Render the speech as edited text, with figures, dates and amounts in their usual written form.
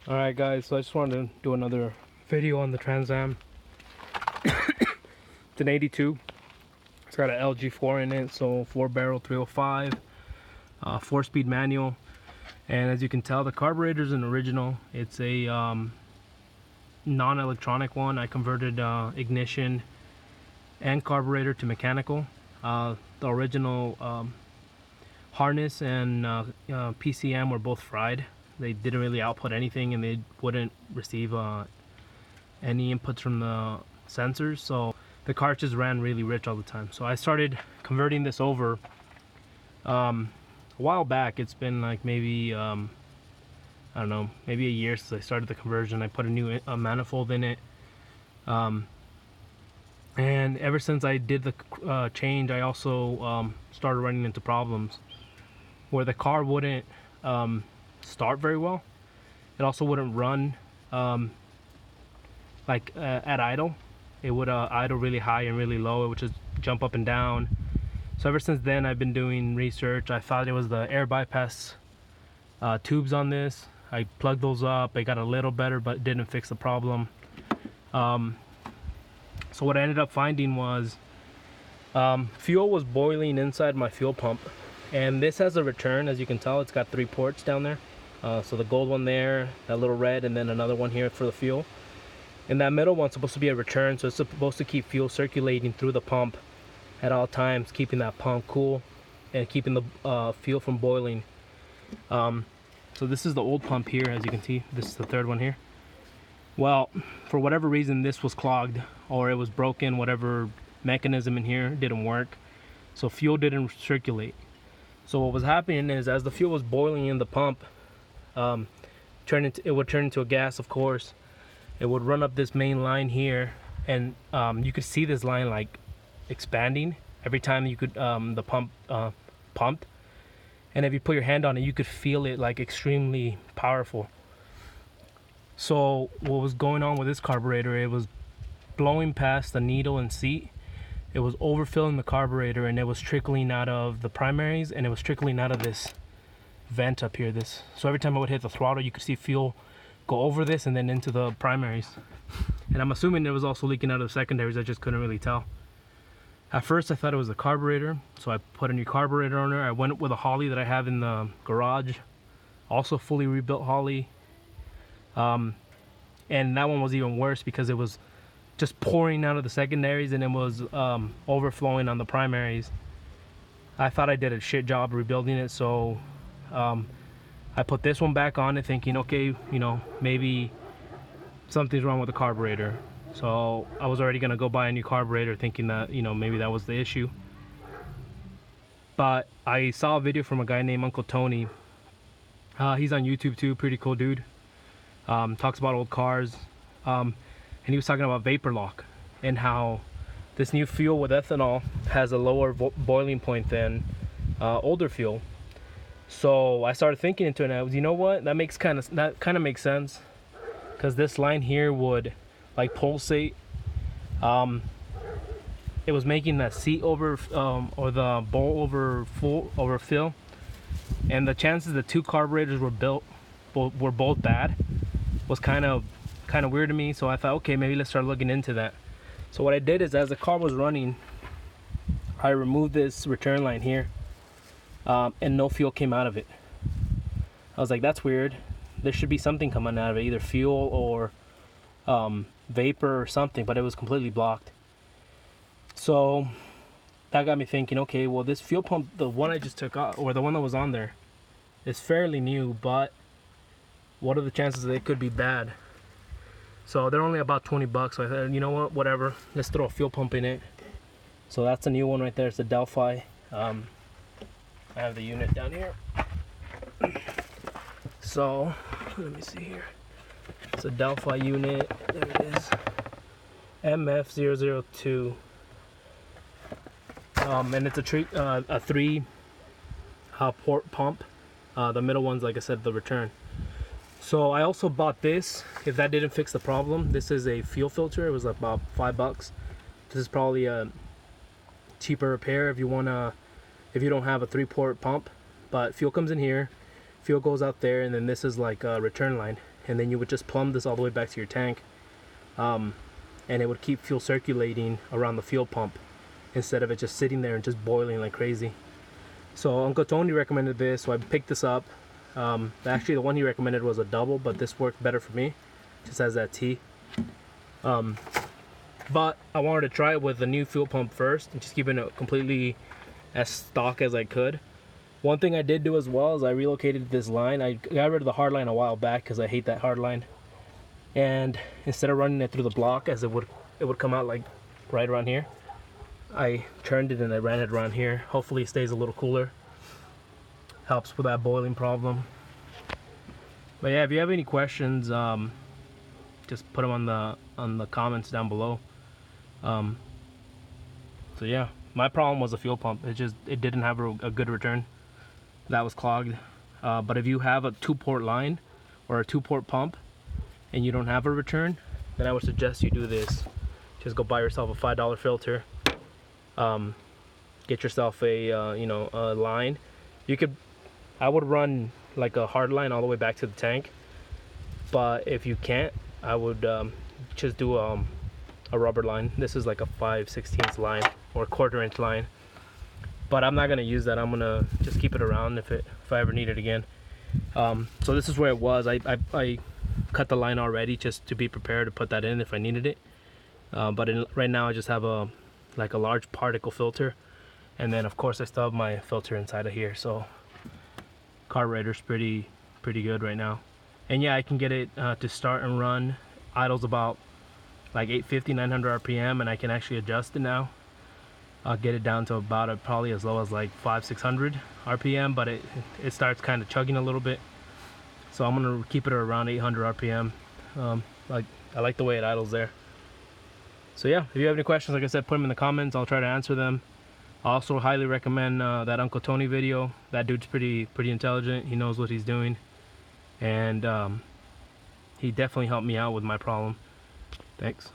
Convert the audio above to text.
Alright guys, so I just wanted to do another video on the Trans Am. It's an 82. It's got an LG4 in it, so 4-barrel 305, 4-speed manual. And as you can tell, the carburetor is an original. It's a non-electronic one. I converted ignition and carburetor to mechanical. The original harness and PCM were both fried. They didn't really output anything, and they wouldn't receive any inputs from the sensors, so the car just ran really rich all the time. So I started converting this over a while back. It's been like maybe I don't know, maybe a year since I started the conversion. I put a new manifold in it, and ever since I did the change, I also started running into problems where the car wouldn't start very well. It also wouldn't run at idle. It would idle really high and really low. It would just jump up and down. So ever since then, I've been doing research. I thought it was the air bypass tubes on this. I plugged those up. It got a little better, but it didn't fix the problem. So what I ended up finding was fuel was boiling inside my fuel pump, and this has a return. As you can tell, it's got 3 ports down there. So the gold one there, that little red, and then another one here for the fuel. And that middle one's supposed to be a return, so it's supposed to keep fuel circulating through the pump at all times, keeping that pump cool and keeping the fuel from boiling. So this is the old pump here, as you can see. This is the third one here. Well, for whatever reason, this was clogged or it was broken. Whatever mechanism in here didn't work, so fuel didn't circulate. So what was happening is, as the fuel was boiling in the pump, it would turn into a gas, of course. It would run up this main line here, and you could see this line like expanding every time you could the pump pumped. And if you put your hand on it, you could feel it like extremely powerful. So what was going on with this carburetor, it was blowing past the needle and seat. It was overfilling the carburetor, and it was trickling out of the primaries, and it was trickling out of this vent up here. So every time I would hit the throttle, you could see fuel go over this and then into the primaries. And I'm assuming it was also leaking out of the secondaries. I just couldn't really tell. At first I thought it was the carburetor, so I put a new carburetor on there. I went with a Holley that I have in the garage, also fully rebuilt Holley. And that one was even worse because it was just pouring out of the secondaries, and it was overflowing on the primaries. I thought I did a shit job rebuilding it, so I put this one back on it thinking, okay, maybe something's wrong with the carburetor. So I was already gonna go buy a new carburetor thinking that, maybe that was the issue. But I saw a video from a guy named Uncle Tony. He's on YouTube too, pretty cool dude. Talks about old cars. And he was talking about vapor lock and how this new fuel with ethanol has a lower boiling point than older fuel. So I started thinking into it, and I was, you know what, that kind of makes sense, because this line here would like pulsate. It was making that seat over or the bowl overfill, and the chances the 2 carburetors were both bad was kind of weird to me. So I thought, okay, maybe let's start looking into that. So what I did is, as the car was running, I removed this return line here, and no fuel came out of it. I was like, that's weird. There should be something coming out of it, either fuel or vapor or something, but it was completely blocked. So that got me thinking, okay, well, this fuel pump, the one I just took out, or the one that was on there, is fairly new, but what are the chances that it could be bad? So they're only about 20 bucks. So I thought, you know what, whatever, let's throw a fuel pump in it. So that's a new one right there. It's a Delphi. I have the unit down here. So let me see here. It's a Delphi unit. There it is. MF002. And it's a 3 port pump. The middle one's, like I said, the return. So I also bought this. If that didn't fix the problem, this is a fuel filter. It was like about 5 bucks. This is probably a cheaper repair if you don't have a 3-port pump. But fuel comes in here, fuel goes out there, and then this is like a return line. and then you would just plumb this all the way back to your tank, and it would keep fuel circulating around the fuel pump instead of it just sitting there and just boiling like crazy. So Uncle Tony recommended this, so I picked this up. Actually, the one he recommended was a double, but this worked better for me. Just has that T. But I wanted to try it with the new fuel pump first and just keeping it completely as stock as I could. One thing I did do as well is I relocated this line. I got rid of the hard line a while back because I hate that hard line. And instead of running it through the block as it would come out like right around here, I turned it and I ran it around here. Hopefully it stays a little cooler. Helps with that boiling problem. But yeah, if you have any questions, just put them on the comments down below. So yeah, my problem was the fuel pump. It didn't have a good return. That was clogged. But if you have a 2-port line or a 2-port pump and you don't have a return, then I would suggest you do this. Just go buy yourself a $5 filter. Get yourself a a line. I would run like a hard line all the way back to the tank, but if you can't, I would just do a rubber line. This is like a 5/16 line or 1/4 inch line, but I'm not gonna use that. I'm gonna just keep it around if I ever need it again. So this is where it was. I cut the line already just to be prepared to put that in if I needed it. But right now I just have a large particle filter, and then of course I still have my filter inside of here. So carburetor's pretty good right now. And yeah, I can get it to start and run. Idles about like 850, 900 RPM, and I can actually adjust it now. I'll get it down to about probably as low as like 500-600 RPM, but it starts kind of chugging a little bit. So I'm gonna keep it around 800 RPM. I like the way it idles there. So yeah, if you have any questions, like I said, put them in the comments. I'll try to answer them. I also highly recommend that Uncle Tony video. That dude's pretty intelligent. He knows what he's doing, and he definitely helped me out with my problem. Thanks.